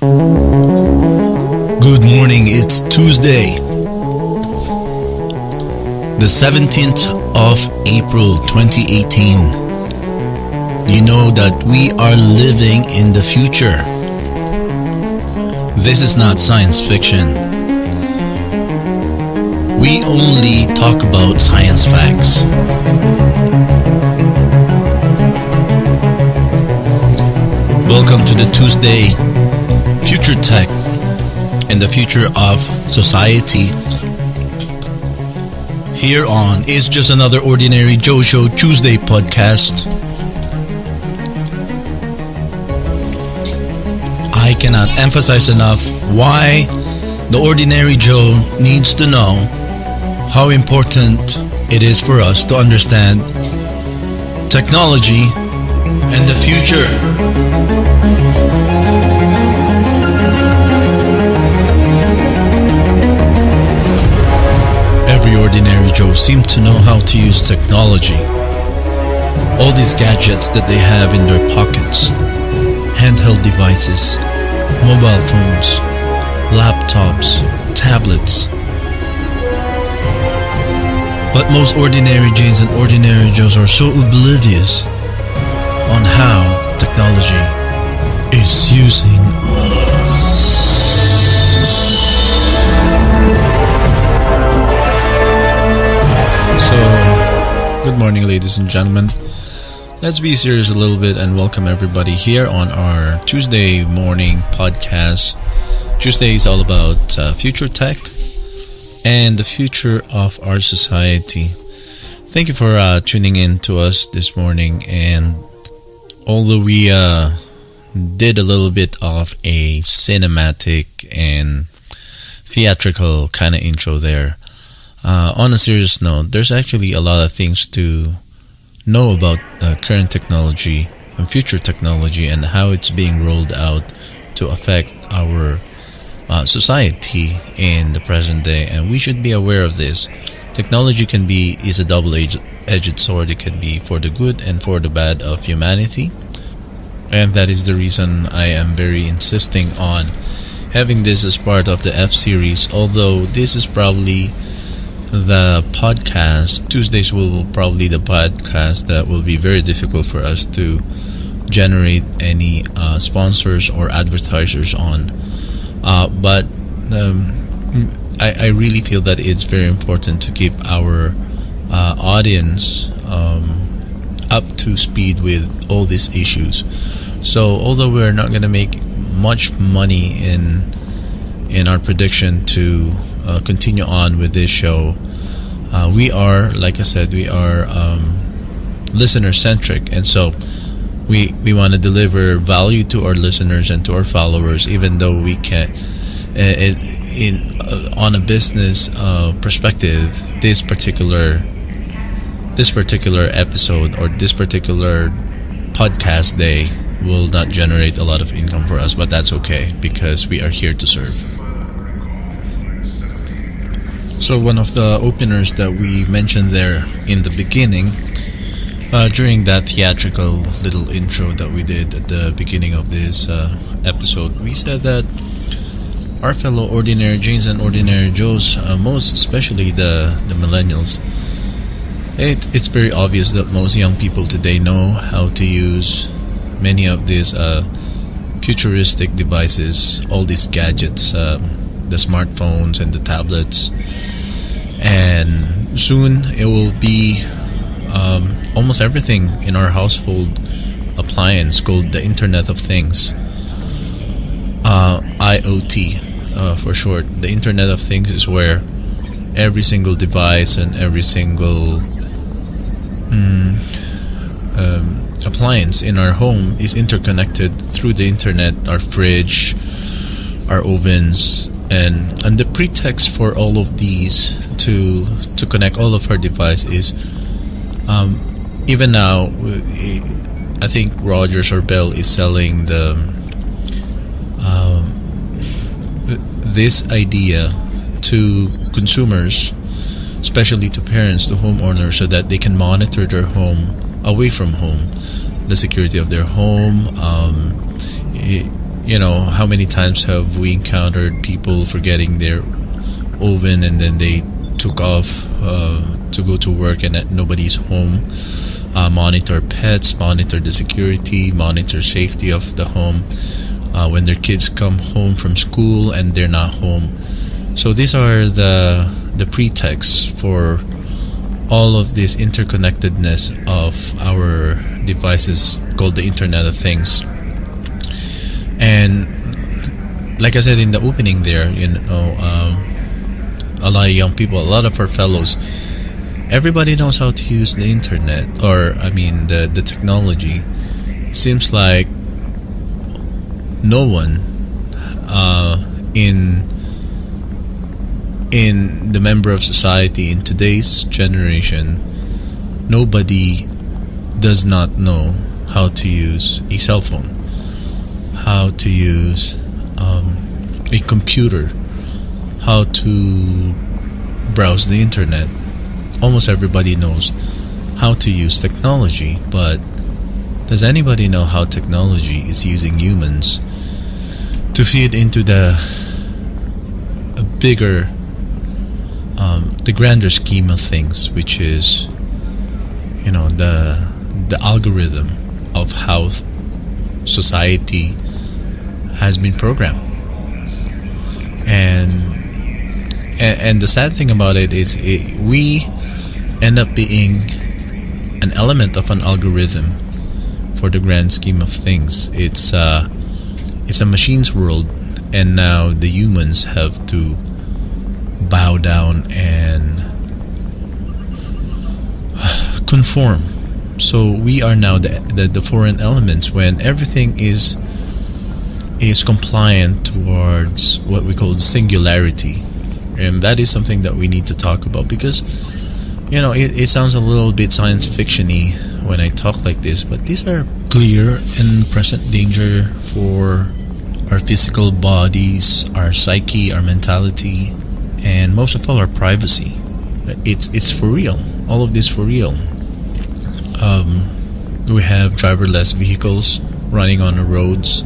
Good morning, it's Tuesday, the 17th of April 2018. You know that we are living in the future. This is not science fiction. We only talk about science facts. Welcome to the Tuesday Future Tech and the Future of Society. Here on Is Just Another Ordinary Joe Show Tuesday podcast. I cannot emphasize enough why the ordinary Joe needs to know how important it is for us to understand technology and the future. Every ordinary Joe seems to know how to use technology. All these gadgets that they have in their pockets, handheld devices, mobile phones, laptops, tablets. But most ordinary Janes and ordinary Joes are so oblivious on how technology is using us. So, good morning, ladies and gentlemen. Let's be serious a little bit and welcome everybody here on our Tuesday morning podcast. Tuesday is all about future tech and the future of our society. Thank you for tuning in to us this morning. And although we did a little bit of a cinematic and theatrical kind of intro there, on a serious note, there's actually a lot of things to know about current technology and future technology and how it's being rolled out to affect our society in the present day, and we should be aware of this. Technology is a double-edged sword. It can be for the good and for the bad of humanity, and that is the reason I am very insisting on having this as part of the F series. Although this is probably the podcast, Tuesdays will probably the podcast that will be very difficult for us to generate any sponsors or advertisers on. But I really feel that it's very important to keep our audience up to speed with all these issues. So although we're not going to make much money in our prediction to continue on with this show, we are, like I said, we are listener centric, and so we want to deliver value to our listeners and to our followers, even though we can't on a business perspective, this particular episode or this particular podcast day will not generate a lot of income for us, but that's okay because we are here to serve. So one of the openers that we mentioned there in the beginning, during that theatrical little intro that we did at the beginning of this episode, we said that our fellow ordinary Janes and ordinary Joes, most especially the millennials, it's very obvious that most young people today know how to use many of these futuristic devices, all these gadgets, the smartphones and the tablets, and soon it will be almost everything in our household appliance called the Internet of Things, IoT for short. The Internet of Things is where every single device and every single appliance in our home is interconnected through the internet. Our fridge, our ovens, and the pretext for all of these to connect all of our devices is even now I think Rogers or Bell is selling this idea to consumers, especially to parents, to homeowners, so that they can monitor their home away from home, the security of their home, How many times have we encountered people forgetting their oven, and then they took off to go to work, and that nobody's home? Monitor pets, monitor the security, monitor safety of the home. When their kids come home from school and they're not home. So these are the pretexts for all of this interconnectedness of our devices called the Internet of Things. And like I said in the opening there, a lot of young people, a lot of our fellows, everybody knows how to use the internet, or the technology. It seems like no one in the member of society in today's generation, nobody does not know how to use a cell phone, how to use a computer, how to browse the internet. Almost everybody knows how to use technology, but does anybody know how technology is using humans to feed into the bigger, the grander scheme of things, which is, the algorithm of how society has been programmed. And the sad thing about it is we end up being an element of an algorithm for the grand scheme of things. It's a machine's world, and now the humans have to bow down and conform. So we are now the foreign elements, when everything is compliant towards what we call singularity. And that is something that we need to talk about, because it sounds a little bit science fiction-y when I talk like this, but these are clear and present danger for our physical bodies, our psyche, our mentality, and most of all, our privacy. It's for real. All of this for real. We have driverless vehicles running on the roads,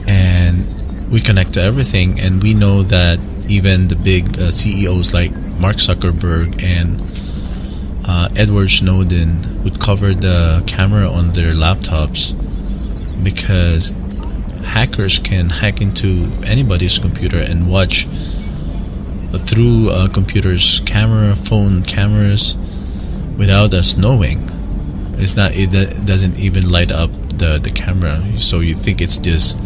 and we connect to everything, and we know that even the big CEOs like Mark Zuckerberg and Edward Snowden would cover the camera on their laptops, because hackers can hack into anybody's computer and watch through a computer's phone cameras without us knowing. It doesn't even light up the camera, so you think it's just,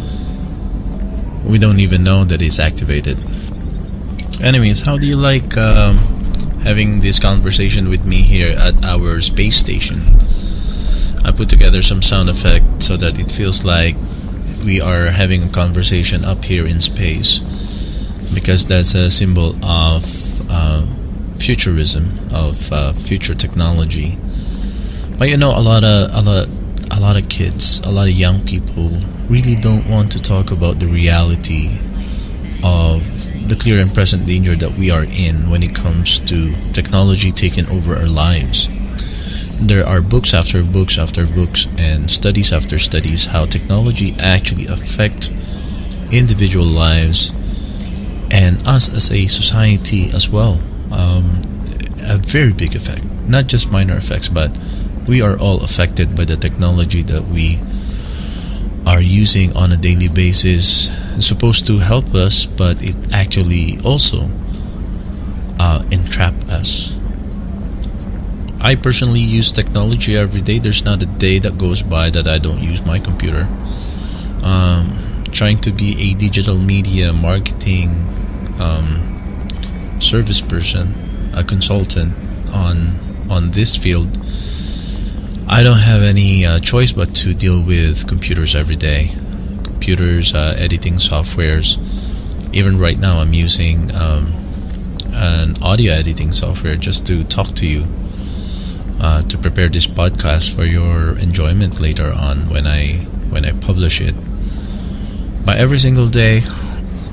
we don't even know that it's activated. Anyways, how do you like having this conversation with me here at our space station? I put together some sound effect so that it feels like we are having a conversation up here in space, because that's a symbol of futurism, of future technology. But a lot of kids, a lot of young people really don't want to talk about the reality of the clear and present danger that we are in when it comes to technology taking over our lives. There are books after books after books and studies after studies how technology actually affect individual lives and us as a society as well. A very big effect, not just minor effects, but we are all affected by the technology that we are using on a daily basis. It's supposed to help us, but it actually also entrap us. I personally use technology every day. There's not a day that goes by that I don't use my computer. Trying to be a digital media marketing service person, a consultant on this field, I don't have any choice but to deal with computers every day. Computers, editing softwares. Even right now, I'm using an audio editing software just to talk to you, to prepare this podcast for your enjoyment later on when I publish it. But every single day,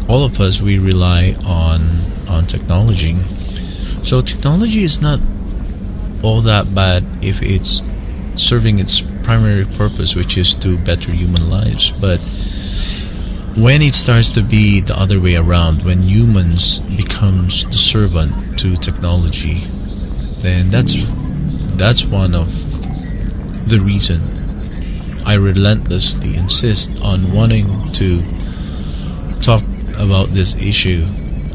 all of us, we rely on technology. So technology is not all that bad if it's serving its primary purpose, which is to better human lives. But when it starts to be the other way around, when humans becomes the servant to technology, then that's one of the reason I relentlessly insist on wanting to talk about this issue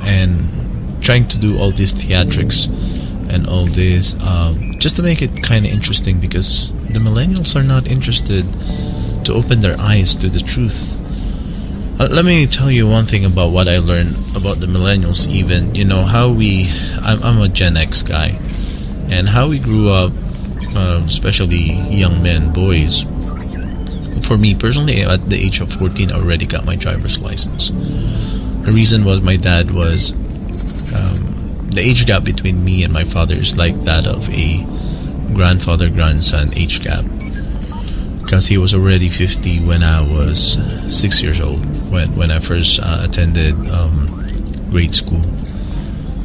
and trying to do all these theatrics and all this just to make it kind of interesting, because the millennials are not interested to open their eyes to the truth. Let me tell you one thing about what I learned about the millennials. Even, you know, how I'm a Gen X guy, and how we grew up, especially young men, boys. For me personally, at the age of 14, I already got my driver's license. The reason was my dad was, the age gap between me and my father is like that of a grandfather-grandson age gap, because he was already 50 when I was 6 years old, when I first attended grade school.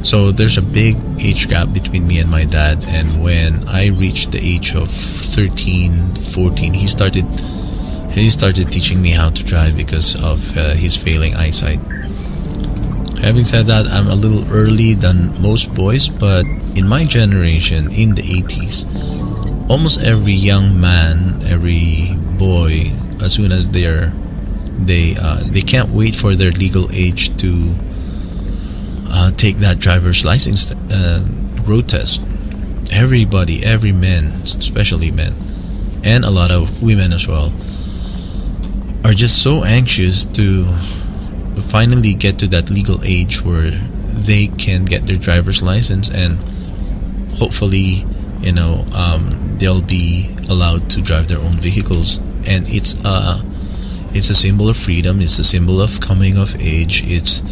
So there's a big age gap between me and my dad, and when I reached the age of 13, 14, he started teaching me how to drive because of his failing eyesight. Having said that, I'm a little early than most boys, but in my generation, in the 80s, almost every young man, every boy, as soon as they can't wait for their legal age to take that driver's license road test. Everybody, every man, especially men, and a lot of women as well, are just so anxious to finally get to that legal age where they can get their driver's license, and hopefully, you know, they'll be allowed to drive their own vehicles. And it's a symbol of freedom. It's a symbol of coming of age. It's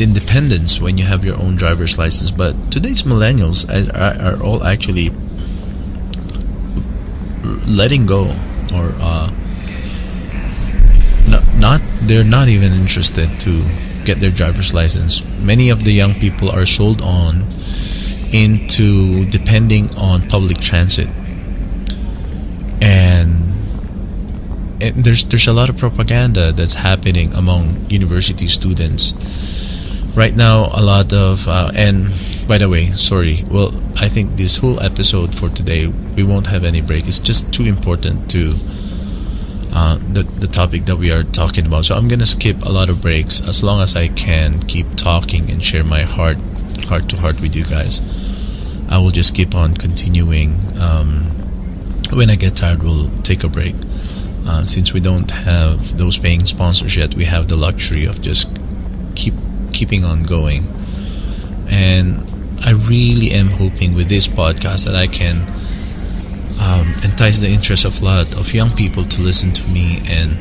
independence when you have your own driver's license. But today's millennials are all actually letting go, or they're not even interested to get their driver's license. Many of the young people are sold on into depending on public transit, and there's a lot of propaganda that's happening among university students right now. A lot of and by the way, sorry, well, I think this whole episode for today, we won't have any break. It's just too important to the topic that we are talking about, so I'm gonna skip a lot of breaks as long as I can keep talking and share my heart to heart with you guys. I will just keep on continuing. When I get tired, we'll take a break. Since we don't have those paying sponsors yet, we have the luxury of just keeping on going. And I really am hoping with this podcast that I can entice the interest of a lot of young people to listen to me and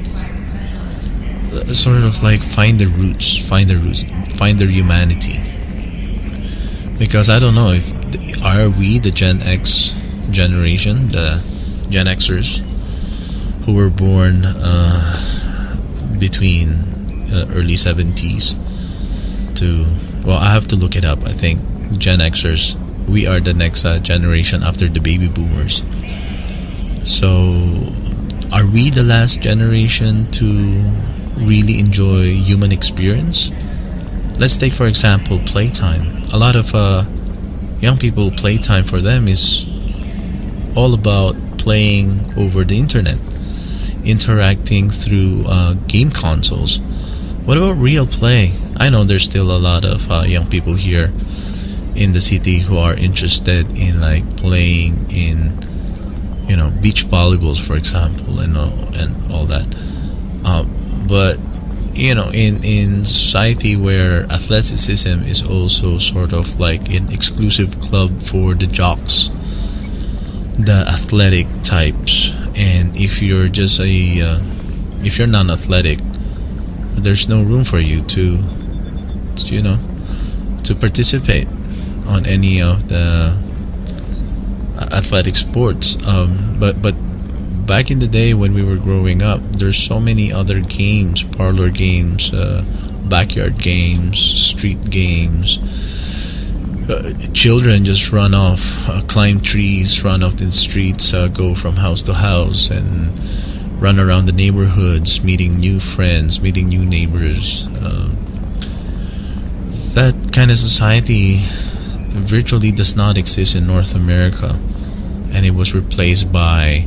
sort of like find their roots, find their humanity. Because I don't know if are we the Gen X generation, the Gen Xers who were born between early 70s to, well, I have to look it up. I think Gen Xers, we are the next generation after the baby boomers. So are we the last generation to really enjoy human experience? Let's take, for example, playtime. A lot of young people, playtime for them is all about playing over the internet, interacting through game consoles. What about real play? I know there's still a lot of young people here in the city who are interested in like playing in, you know, beach volleyballs, for example, and all that. But you know, in society where athleticism is also sort of like an exclusive club for the jocks, the athletic types, and if you're just if you're non-athletic, there's no room for you to you know, to participate on any of the athletic sports. But back in the day when we were growing up, there's so many other games, parlor games, backyard games, street games. Children just run off, climb trees, run off the streets, go from house to house, and run around the neighborhoods, meeting new friends, meeting new neighbors. That kind of society virtually does not exist in North America, and it was replaced by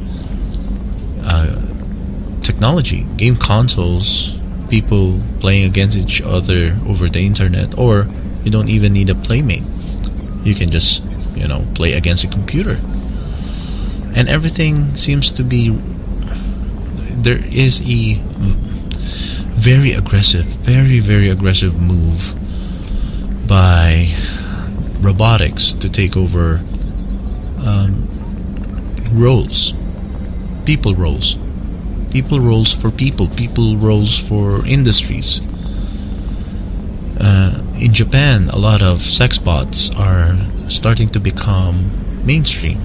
technology, game consoles, people playing against each other over the internet, or you don't even need a playmate. You can just, play against a computer. And everything seems to be, there is a very aggressive, very, very aggressive move by robotics to take over roles, people roles for people roles for industries. In Japan, a lot of sex bots are starting to become mainstream.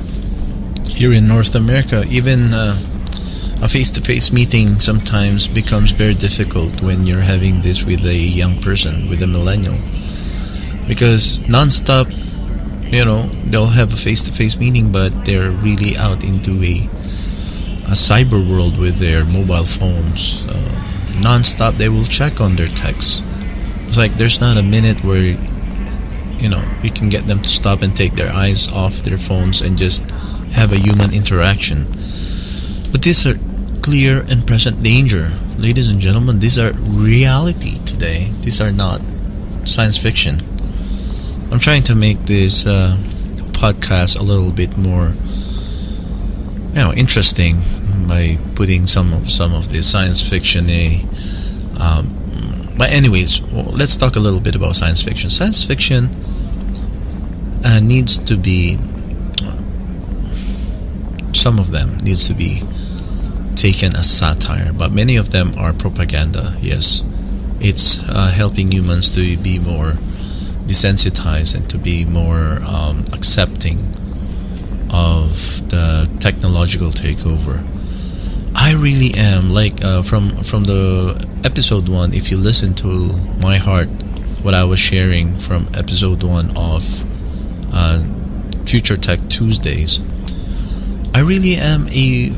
Here in North America, even a face-to-face meeting sometimes becomes very difficult when you're having this with a young person, with a millennial, because non-stop, they'll have a face-to-face meeting, but they're really out into a cyber world with their mobile phones. Non-stop they will check on their texts. It's like there's not a minute where you can get them to stop and take their eyes off their phones and just have a human interaction. But these are clear and present danger, ladies and gentlemen. These are reality today. These are not science fiction. I'm trying to make this podcast a little bit more interesting by putting some of this science fiction but anyways, let's talk a little bit about science fiction. Science fiction needs to be, some of them needs to be taken as satire, but many of them are propaganda. Yes, it's helping humans to be more desensitized and to be more accepting of the technological takeover. I really am like from the episode 1. If you listen to my heart, what I was sharing from episode 1 of Future Tech Tuesdays, I really am a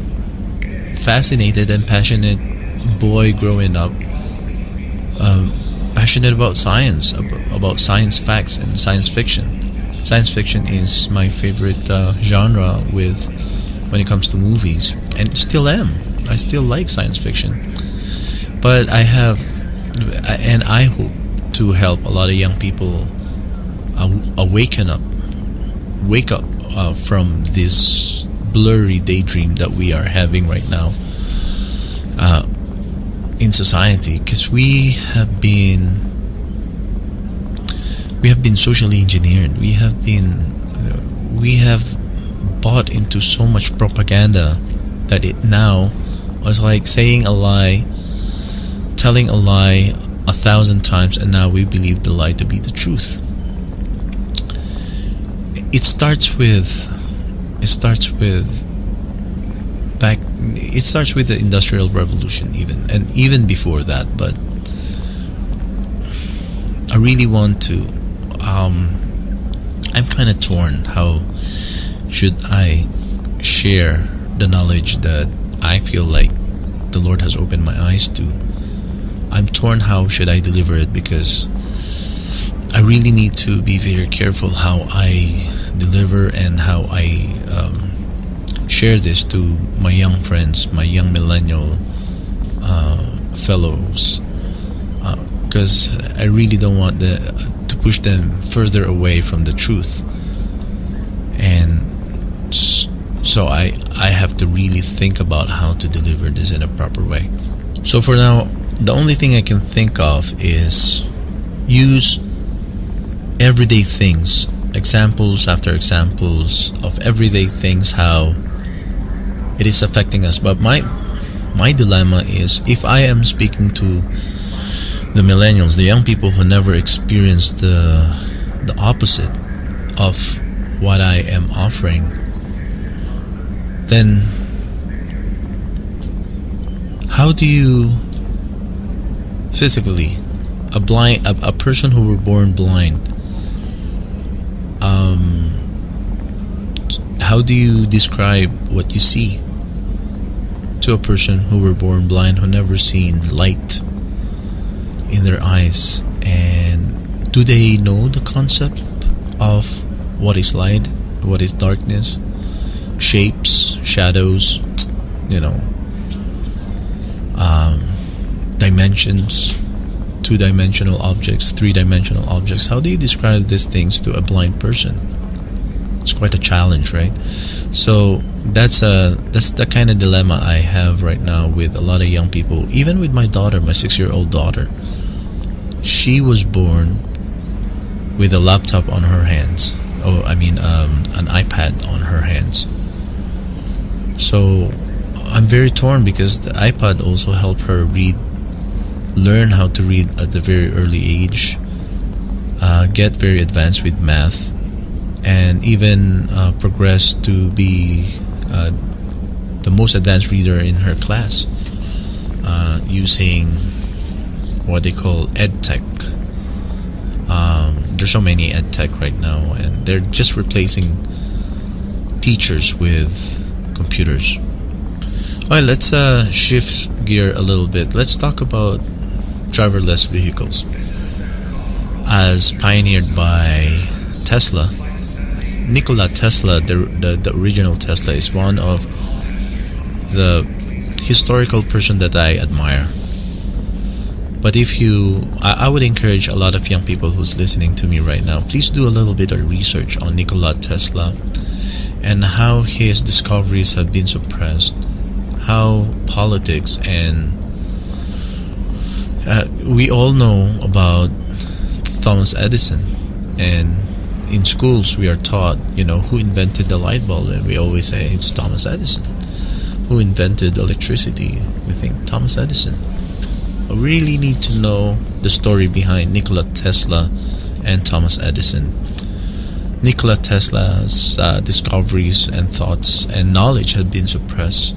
fascinated and passionate boy growing up, passionate about science, about science facts and science fiction. Science fiction is my favorite genre when it comes to movies, and still am. I still like science fiction, but I hope to help a lot of young people wake up from this blurry daydream that we are having right now in society, because we have been socially engineered. We have bought into so much propaganda that it now is like saying a lie, telling a lie 1,000 times, and now we believe the lie to be the truth. It starts with the Industrial Revolution, even before that. But I really want to. I'm kind of torn. How should I share the knowledge that I feel like the Lord has opened my eyes to? I'm torn. How should I deliver it? Because I really need to be very careful how I deliver and how I share this to my young friends, my young millennial fellows, because I really don't want to push them further away from the truth. And so I have to really think about how to deliver this in a proper way. So for now, the only thing I can think of is use everyday things, examples after examples of everyday things, how it is affecting us. But my dilemma is, if I am speaking to the millennials, the young people who never experienced the opposite of what I am offering, then how do you physically, a person who were born blind, how do you describe what you see to a person who were born blind, who never seen light in their eyes, and do they know the concept of what is light, what is darkness, shapes, shadows, you know, dimensions, two-dimensional objects, three-dimensional objects? How do you describe these things to a blind person? It's quite a challenge, right? So that's the kind of dilemma I have right now with a lot of young people. Even with my daughter, my 6-year-old daughter, she was born with a laptop on her hands. An iPad on her hands. So I'm very torn, because the iPad also helped her learn how to read at a very early age, get very advanced with math, and even progress to be the most advanced reader in her class, using what they call EdTech. There's so many EdTech right now, and they're just replacing teachers with computers. Alright, let's shift gear a little bit. Let's talk about driverless vehicles. As pioneered by Tesla, Nikola Tesla, the original Tesla, is one of the historical person that I admire. But I would encourage a lot of young people who's listening to me right now, please do a little bit of research on Nikola Tesla and how his discoveries have been suppressed, how politics and we all know about Thomas Edison, and in schools we are taught, who invented the light bulb, and we always say it's Thomas Edison. Who invented electricity? We think Thomas Edison. I really need to know the story behind Nikola Tesla and Thomas Edison. Nikola Tesla's discoveries and thoughts and knowledge had been suppressed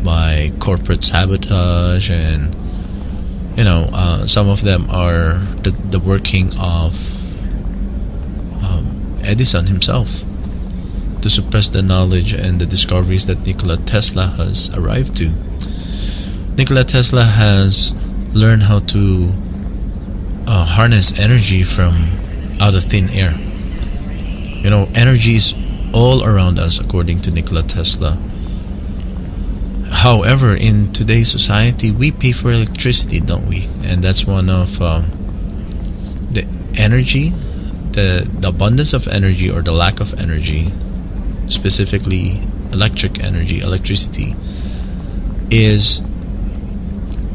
by corporate sabotage, and some of them are the working of Edison himself, to suppress the knowledge and the discoveries that Nikola Tesla has arrived to. Nikola Tesla has learned how to harness energy from out of thin air. Energy is all around us, according to Nikola Tesla. However, in today's society, we pay for electricity, don't we? And that's one of the energy, the abundance of energy or the lack of energy, specifically electricity, is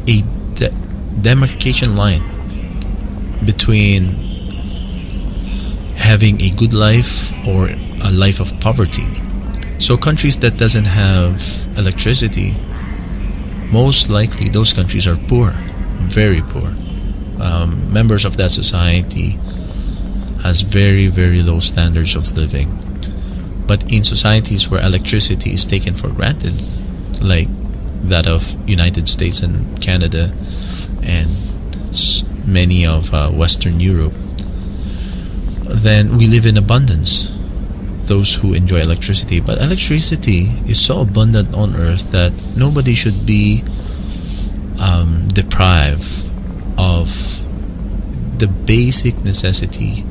a demarcation line between having a good life or a life of poverty. So countries that doesn't have electricity, most likely those countries are poor, very poor. Members of that society has very, very low standards of living. But in societies where electricity is taken for granted, like that of United States and Canada and many of Western Europe, then we live in abundance, those who enjoy electricity. But electricity is so abundant on earth that nobody should be deprived of the basic necessity,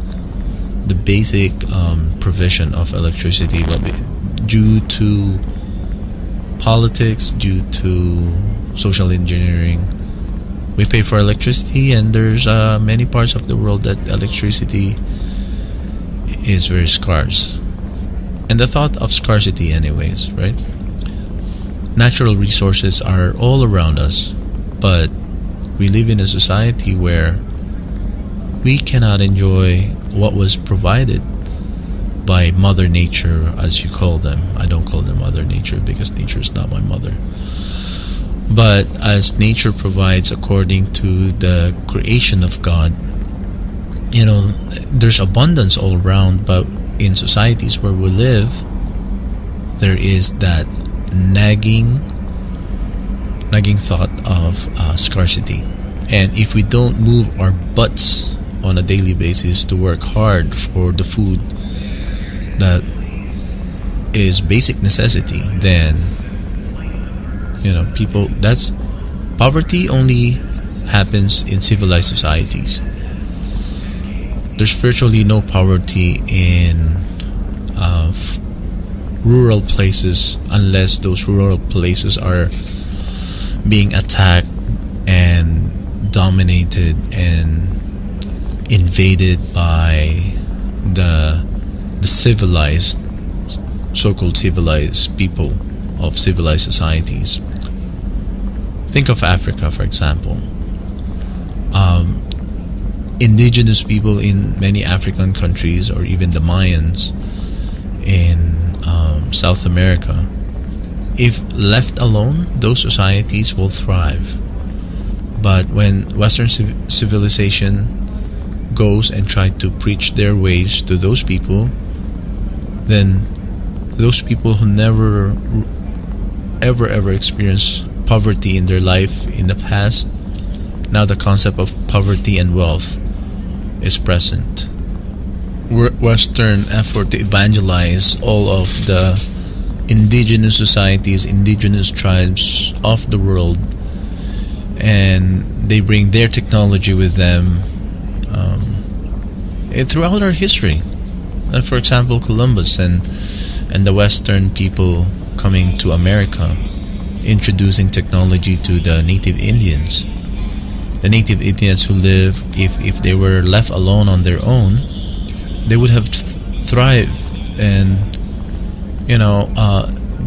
the basic provision of electricity, due to politics, due to social engineering. We pay for electricity, and there's many parts of the world that electricity is very scarce. And the thought of scarcity anyways, right? Natural resources are all around us, but we live in a society where we cannot enjoy what was provided by Mother Nature, as you call them. I don't call them Mother Nature because nature is not my mother. But as nature provides according to the creation of God, there's abundance all around, but in societies where we live, there is that nagging thought of scarcity. And if we don't move our butts on a daily basis to work hard for the food that is basic necessity, then people. That's poverty only happens in civilized societies. There's virtually no poverty in rural places unless those rural places are being attacked and dominated and invaded by the civilized, so-called civilized people of civilized societies. Think of Africa, for example. Indigenous people in many African countries, or even the Mayans in South America, if left alone, those societies will thrive. But when Western civilization goes and try to preach their ways to those people, then those people who never ever experienced poverty in their life in the past, now the concept of poverty and wealth is present. Western effort to evangelize all of the indigenous societies, indigenous tribes of the world, and they bring their technology with them throughout our history. For example, Columbus and the Western people coming to America, introducing technology to the native Indians. The native Indians who live, if they were left alone on their own, they would have thrived, and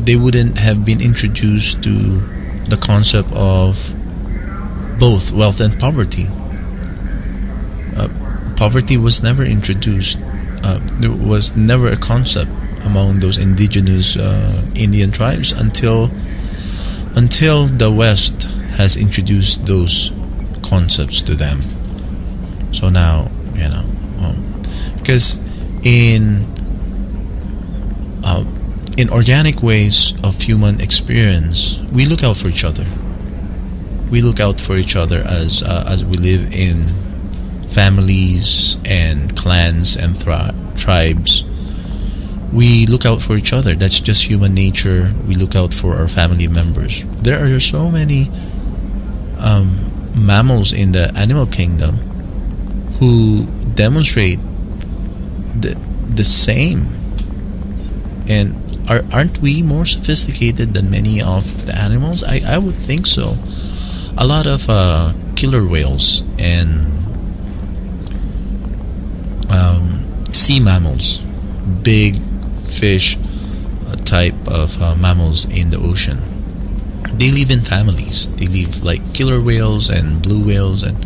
they wouldn't have been introduced to the concept of both wealth and poverty. Poverty was never introduced. There was never a concept among those indigenous Indian tribes until the West has introduced those concepts to them. So now, because in organic ways of human experience, we look out for each other. We look out for each other as we live in families and clans and tribes. We look out for each other. That's just human nature. We look out for our family members. There are so many mammals in the animal kingdom who demonstrate the same. And aren't we more sophisticated than many of the animals? I would think so. A lot of killer whales and sea mammals, big fish type of mammals in the ocean, they live in families. They live like killer whales and blue whales, and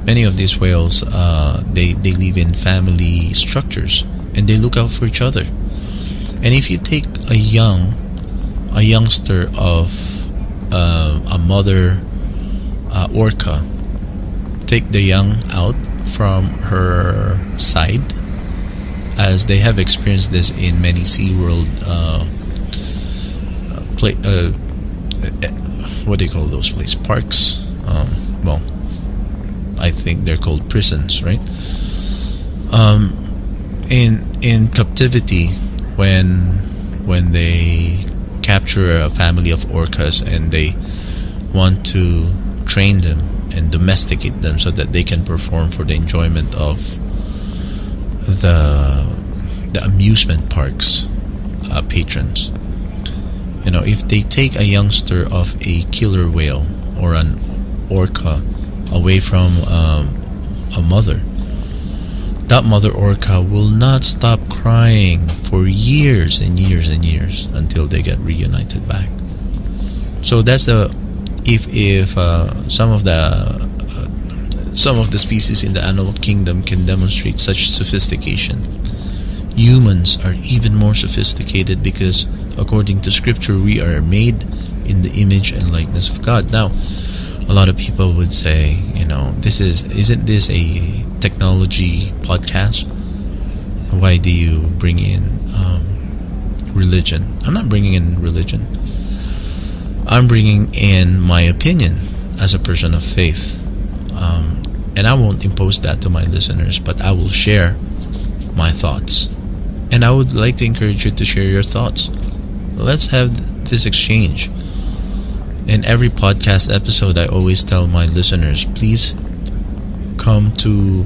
many of these whales they live in family structures, and they look out for each other. And if you take a youngster of a mother orca, take the young out from her side, as they have experienced this in many SeaWorld what do you call those places? Parks? Well, I think they're called prisons, right? In captivity, when they capture a family of orcas and they want to train them and domesticate them so that they can perform for the enjoyment of the amusement parks patrons. If they take a youngster of a killer whale or an orca away from a mother, that mother orca will not stop crying for years and years and years until they get reunited back. So that's if some of the species in the animal kingdom can demonstrate such sophistication, humans are even more sophisticated, because according to scripture we are made in the image and likeness of God. Now, a lot of people would say, isn't this a technology podcast? Why do you bring in religion? I'm not bringing in religion. I'm bringing in my opinion as a person of faith. And I won't impose that to my listeners, but I will share my thoughts. And I would like to encourage you to share your thoughts. Let's have this exchange. In every podcast episode, I always tell my listeners, please come to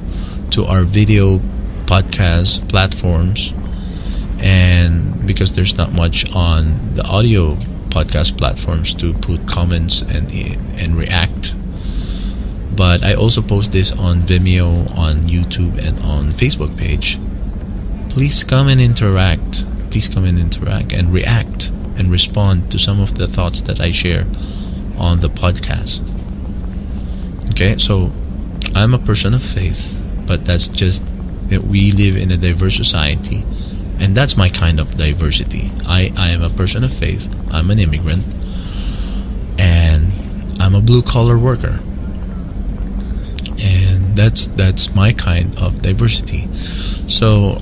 our video podcast platforms, and because there's not much on the audio podcast platforms to put comments and react. But I also post this on Vimeo, on YouTube, and on Facebook page. Please come and interact. Please come and interact and react and respond to some of the thoughts that I share on the podcast. Okay, so I'm a person of faith, but that's just that we live in a diverse society, and that's my kind of diversity. I am a person of faith. I'm an immigrant, and I'm a blue-collar worker. And that's my kind of diversity. So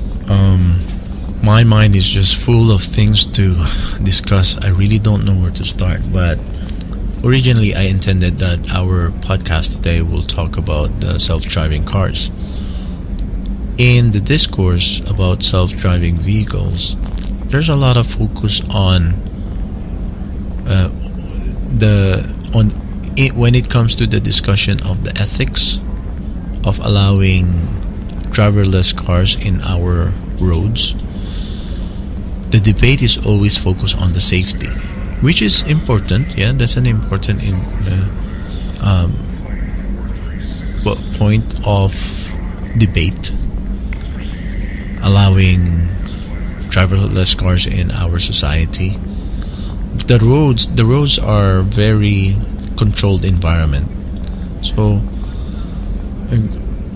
my mind is just full of things to discuss. I really don't know where to start, but originally I intended that our podcast today will talk about the self-driving cars. In the discourse about self-driving vehicles, there's a lot of focus on when it comes to the discussion of the ethics of allowing driverless cars in our roads. The debate is always focused on the safety, which is important. Yeah, that's an important point of debate. Allowing driverless cars in our society. The roads are very controlled environment. So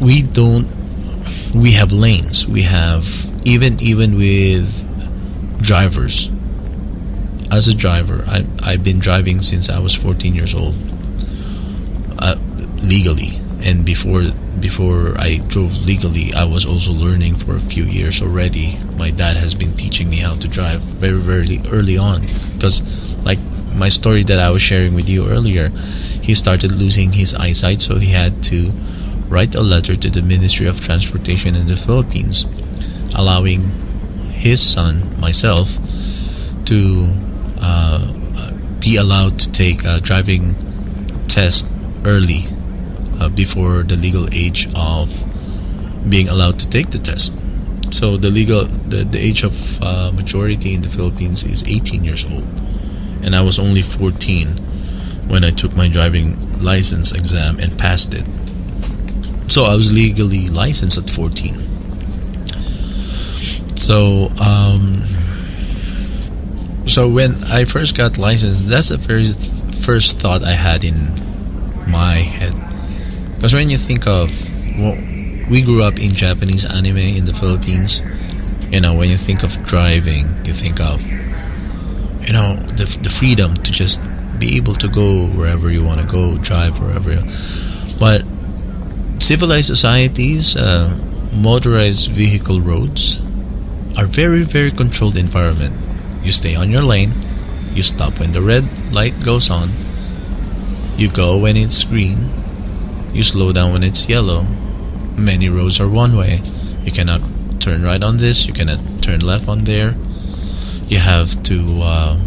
we have lanes. We have even with drivers. As a driver, I've been driving since I was 14 years old, legally. And before I drove legally, I was also learning for a few years already. My dad has been teaching me how to drive very, very early on, because like my story that I was sharing with you earlier, he started losing his eyesight, so he had to write a letter to the Ministry of Transportation in the Philippines, allowing his son, myself, to be allowed to take a driving test early, before the legal age of being allowed to take the test. So the age of majority in the Philippines is 18 years old, and I was only 14 when I took my driving license exam and passed it. So I was legally licensed at 14. So when I first got licensed, that's the first thought I had in my head. Because when you think of, well, we grew up in Japanese anime in the Philippines. When you think of driving, you think of, the freedom to just be able to go wherever you want to go, drive wherever. But civilized societies, motorized vehicle roads are very, very controlled environment. You stay on your lane, you stop when the red light goes on, you go when it's green, you slow down when it's yellow. Many roads are one way. You cannot turn right on this, you cannot turn left on there. You have to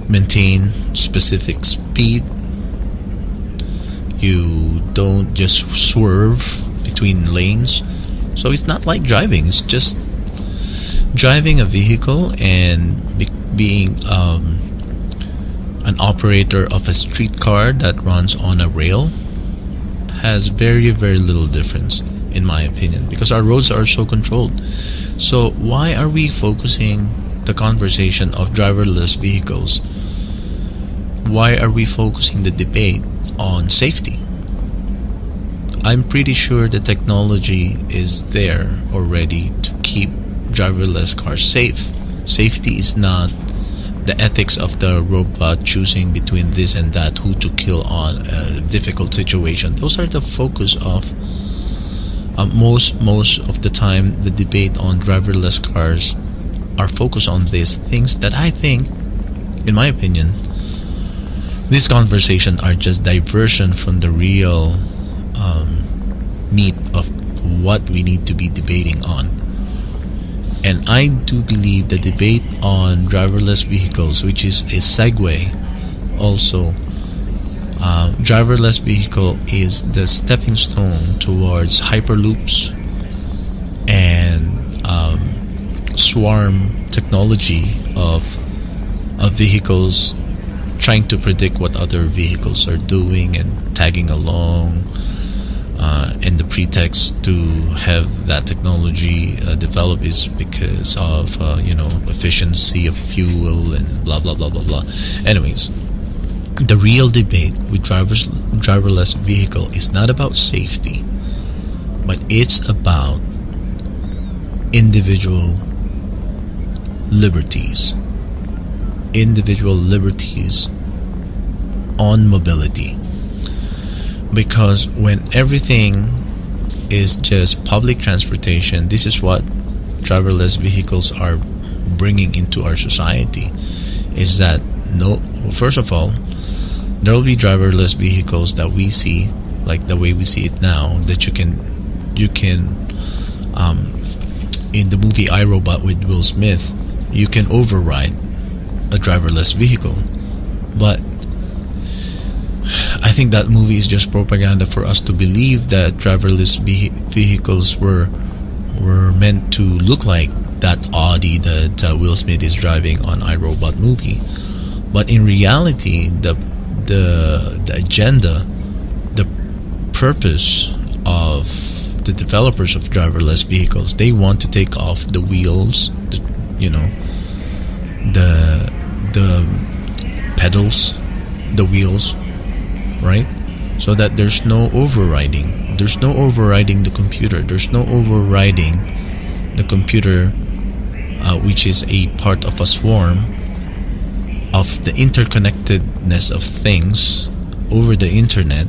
maintain specific speed. You don't just swerve between lanes. So it's not like driving, it's just driving a vehicle and being an operator of a streetcar that runs on a rail has very, very little difference, in my opinion, because our roads are so controlled. So why are we focusing the conversation of driverless vehicles? Why are we focusing the debate on safety? I'm pretty sure the technology is there already to keep driverless cars safe. Safety is not the ethics of the robot choosing between this and that, who to kill on a difficult situation. Those are the focus of most of the time. The debate on driverless cars are focused on these things that I think, in my opinion, these conversations are just diversion from the real meat of what we need to be debating on. And I do believe the debate on driverless vehicles, which is a segue also, driverless vehicle is the stepping stone towards hyperloops and swarm technology of vehicles trying to predict what other vehicles are doing and tagging along, and the pretext to have that technology develop is because of efficiency of fuel and blah blah blah blah blah. Anyways, the real debate with driverless vehicle is not about safety, but it's about individual liberties on mobility. Because when everything is just public transportation, this is what driverless vehicles are bringing into our society, is that first of all, there will be driverless vehicles that we see, like the way we see it now, that you can in the movie I, Robot with Will Smith, you can override a driverless vehicle. But I think that movie is just propaganda for us to believe that driverless vehicles were meant to look like that Audi that Will Smith is driving on iRobot movie. But in reality, the agenda, the purpose of the developers of driverless vehicles, they want to take off the wheels, the pedals, the wheels, right? So that there's no overriding. There's no overriding the computer. There's no overriding the computer, which is a part of a swarm of the interconnectedness of things over the internet.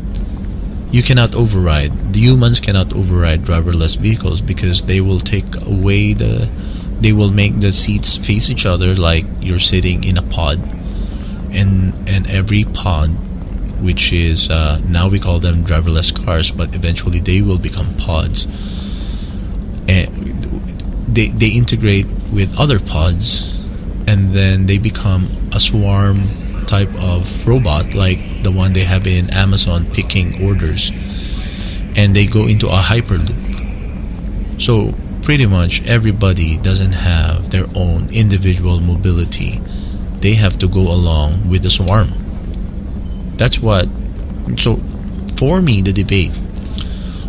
You cannot override. The humans cannot override driverless vehicles because they will take away they will make the seats face each other like you're sitting in a pod, and every pod, which is now we call them driverless cars, but eventually they will become pods, and they integrate with other pods, and then they become a swarm type of robot like the one they have in Amazon picking orders, and they go into a hyperloop. So pretty much everybody doesn't have their own individual mobility. They have to go along with the swarm. So for me, the debate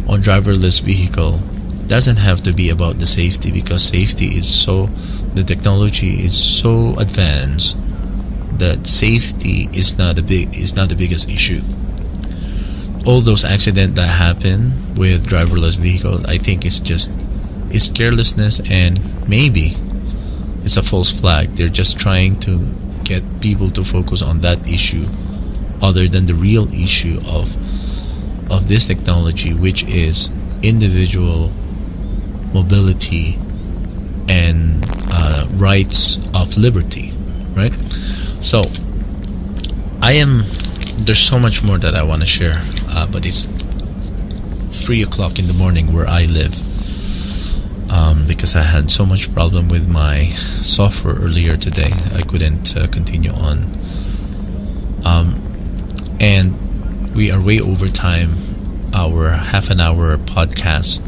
on driverless vehicle doesn't have to be about the safety, because the technology is so advanced that safety is not the biggest issue. All those accidents that happen with driverless vehicles, I think it's carelessness, and maybe it's a false flag. They're just trying to get people to focus on that issue other than the real issue of this technology, which is individual mobility and rights of liberty, right? So there's so much more that I want to share, but it's 3 o'clock in the morning where I live, because I had so much problem with my software earlier today. I couldn't continue on, and we are way over time, our half an hour podcast,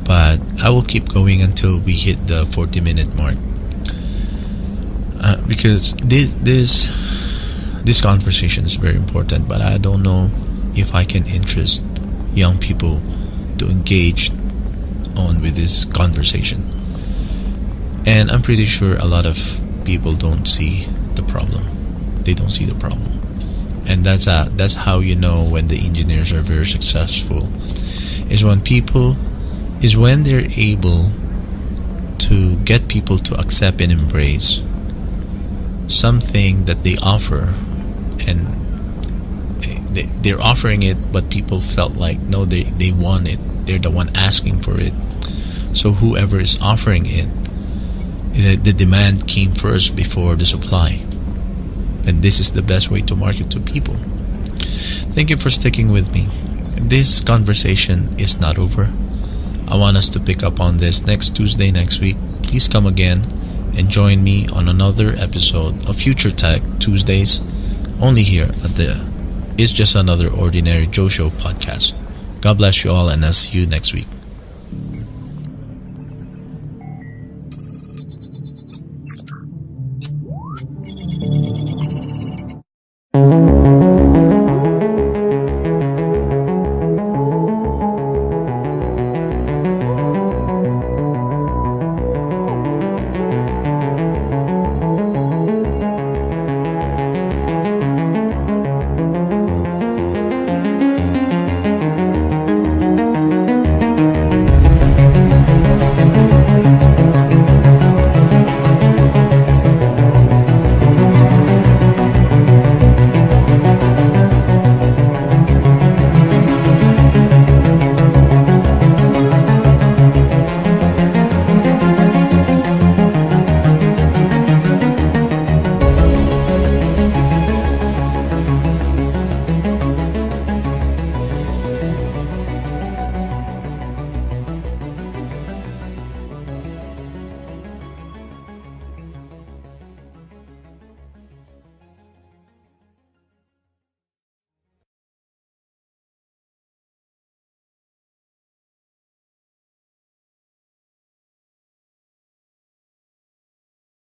but I will keep going until we hit the 40-minute mark, because this conversation is very important, but I don't know if I can interest young people to engage on with this conversation. And I'm pretty sure a lot of people don't see the problem. They don't see the problem. And that's how you know when the engineers are very successful, is when they're able to get people to accept and embrace something that they offer, and they're offering it, but people felt like no, they want it, they're the one asking for it. So whoever is offering it, the demand came first before the supply, and this is the best way to market to people. Thank you for sticking with me. This conversation is not over. I want us to pick up on this next Tuesday next week. Please come again and join me on another episode of Future Tech Tuesdays only here at the It's Just Another Ordinary Joe Show podcast. God bless you all, and I'll see you next week.